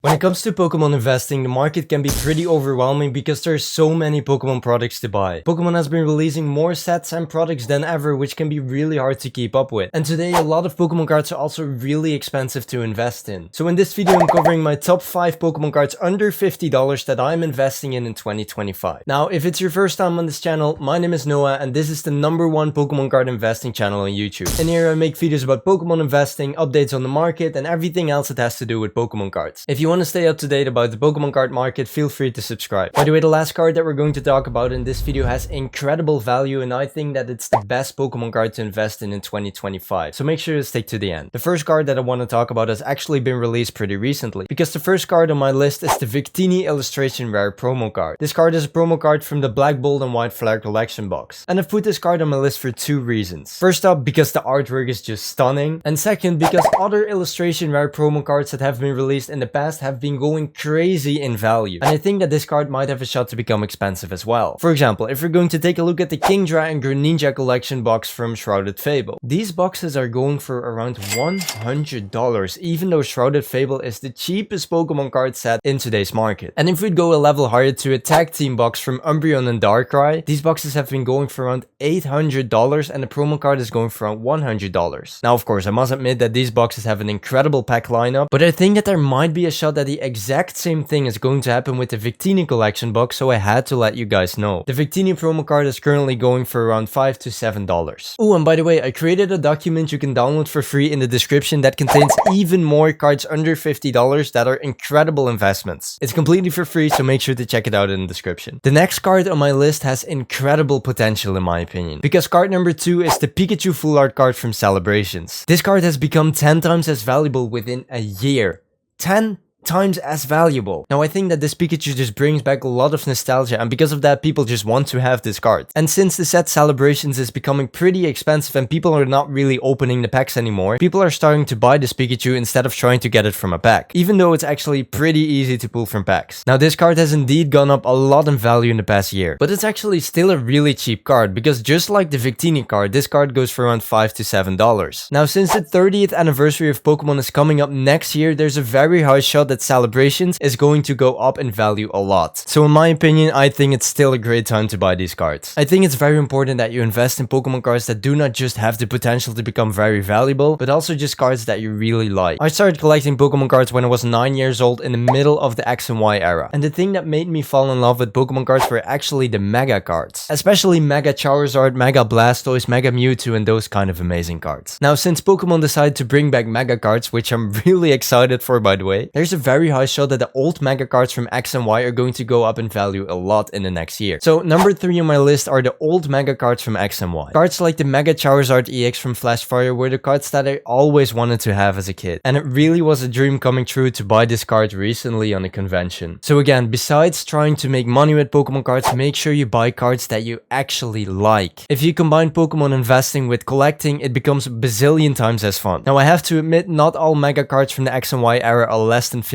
When it comes to Pokemon investing, the market can be pretty overwhelming because there's so many Pokemon products to buy. Pokemon has been releasing more sets and products than ever, which can be really hard to keep up with. And today, a lot of Pokemon cards are also really expensive to invest in. So in this video, I'm covering my top 5 Pokemon cards under $50 that I'm investing in 2025. Now, if it's your first time on this channel, my name is Noah, and this is the #1 Pokemon card investing channel on YouTube. In here, I make videos about Pokemon investing, updates on the market, and everything else that has to do with Pokemon cards. If you want to stay up to date about the Pokemon card market, feel free to subscribe. By the way, the last card that we're going to talk about in this video has incredible value, and I think that it's the best Pokemon card to invest in 2025. So make sure to stick to the end. The first card that I want to talk about has actually been released pretty recently, because the first card on my list is the Victini Illustration Rare promo card. This card is a promo card from the Black Bolt and White Flare collection box. And I've put this card on my list for 2 reasons. First up, because the artwork is just stunning. And second, because other Illustration Rare promo cards that have been released in the past have been going crazy in value. And I think that this card might have a shot to become expensive as well. For example, if we're going to take a look at the Kingdra and Greninja collection box from Shrouded Fable. These boxes are going for around $100, even though Shrouded Fable is the cheapest Pokemon card set in today's market. And if we'd go a level higher to a tag team box from Umbreon and Darkrai, these boxes have been going for around $800 and the promo card is going for around $100. Now, of course, I must admit that these boxes have an incredible pack lineup, but I think that there might be a shot that the exact same thing is going to happen with the Victini collection box, so I had to let you guys know. The Victini promo card is currently going for around $5 to $7. Oh, and by the way, I created a document you can download for free in the description that contains even more cards under $50 that are incredible investments. It's completely for free, so make sure to check it out in the description. The next card on my list has incredible potential in my opinion, because card number 2 is the Pikachu Full Art card from Celebrations. This card has become 10 times as valuable within a year. 10 times as valuable. Now, I think that this Pikachu just brings back a lot of nostalgia, and because of that, people just want to have this card. And since the set Celebrations is becoming pretty expensive and people are not really opening the packs anymore, people are starting to buy this Pikachu instead of trying to get it from a pack, even though it's actually pretty easy to pull from packs. Now, this card has indeed gone up a lot in value in the past year, but it's actually still a really cheap card, because just like the Victini card, this card goes for around $5 to $7. Now, since the 30th anniversary of Pokemon is coming up next year, there's a very high shot that Celebrations is going to go up in value a lot. So in my opinion, I think it's still a great time to buy these cards. I think it's very important that you invest in Pokemon cards that do not just have the potential to become very valuable, but also just cards that you really like. I started collecting Pokemon cards when I was 9 years old in the middle of the X and Y era. And the thing that made me fall in love with Pokemon cards were actually the Mega cards. Especially Mega Charizard, Mega Blastoise, Mega Mewtwo, and those kind of amazing cards. Now, since Pokemon decided to bring back Mega cards, which I'm really excited for by the way, there's a very high shot that the old Mega cards from X and Y are going to go up in value a lot in the next year. So number 3 on my list are the old Mega cards from X and Y. Cards like the Mega Charizard EX from Flashfire were the cards that I always wanted to have as a kid. And it really was a dream coming true to buy this card recently on a convention. So again, besides trying to make money with Pokemon cards, make sure you buy cards that you actually like. If you combine Pokemon investing with collecting, it becomes a bazillion times as fun. Now, I have to admit, not all Mega cards from the X and Y era are less than $50.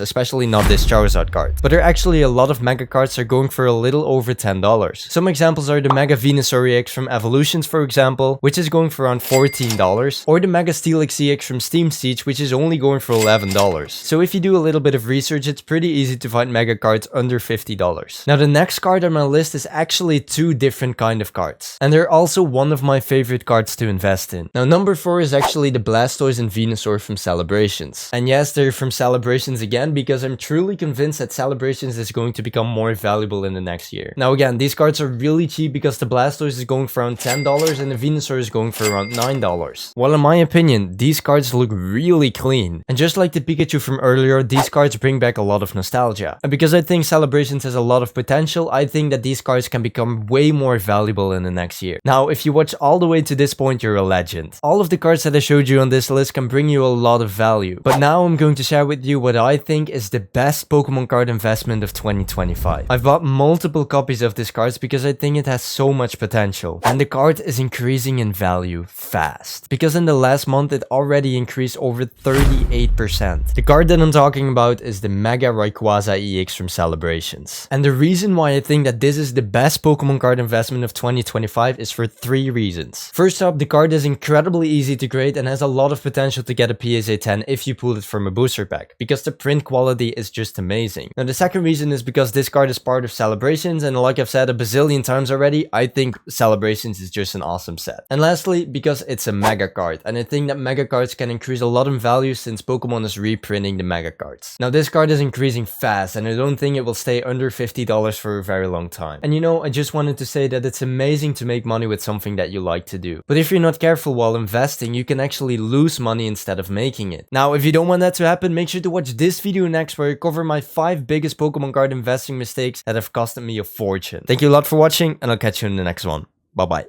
Especially not this Charizard card. But there are actually a lot of Mega cards that are going for a little over $10. Some examples are the Mega Venusaur EX from Evolutions, for example, which is going for around $14, or the Mega Steelix EX from Steam Siege, which is only going for $11. So if you do a little bit of research, it's pretty easy to find Mega cards under $50. Now, the next card on my list is actually 2 different kind of cards, and they're also one of my favorite cards to invest in. Now, number 4 is actually the Blastoise and Venusaur from Celebrations. And yes, they're from Celebrations again, because I'm truly convinced that Celebrations is going to become more valuable in the next year. Now again, these cards are really cheap because the Blastoise is going for around $10 and the Venusaur is going for around $9. Well, in my opinion, these cards look really clean. And just like the Pikachu from earlier, these cards bring back a lot of nostalgia. And because I think Celebrations has a lot of potential, I think that these cards can become way more valuable in the next year. Now, if you watch all the way to this point, you're a legend. All of the cards that I showed you on this list can bring you a lot of value. But now I'm going to share with you what I think is the best Pokemon card investment of 2025. I've bought multiple copies of this card because I think it has so much potential. And the card is increasing in value fast. Because in the last month it already increased over 38%. The card that I'm talking about is the Mega Rayquaza EX from Celebrations. And the reason why I think that this is the best Pokemon card investment of 2025 is for 3 reasons. First up, the card is incredibly easy to grade and has a lot of potential to get a PSA 10 if you pull it from a booster pack. because the print quality is just amazing. Now the second reason is because this card is part of Celebrations, and like I've said a bazillion times already, I think Celebrations is just an awesome set. And lastly, because it's a mega card, and I think that mega cards can increase a lot in value since Pokemon is reprinting the mega cards. Now this card is increasing fast, and I don't think it will stay under $50 for a very long time. And you know, I just wanted to say that it's amazing to make money with something that you like to do. But if you're not careful while investing, you can actually lose money instead of making it. Now, if you don't want that to happen, make sure to watch this video next where I cover my 5 biggest Pokemon card investing mistakes that have costed me a fortune. Thank you a lot for watching, and I'll catch you in the next one. Bye bye.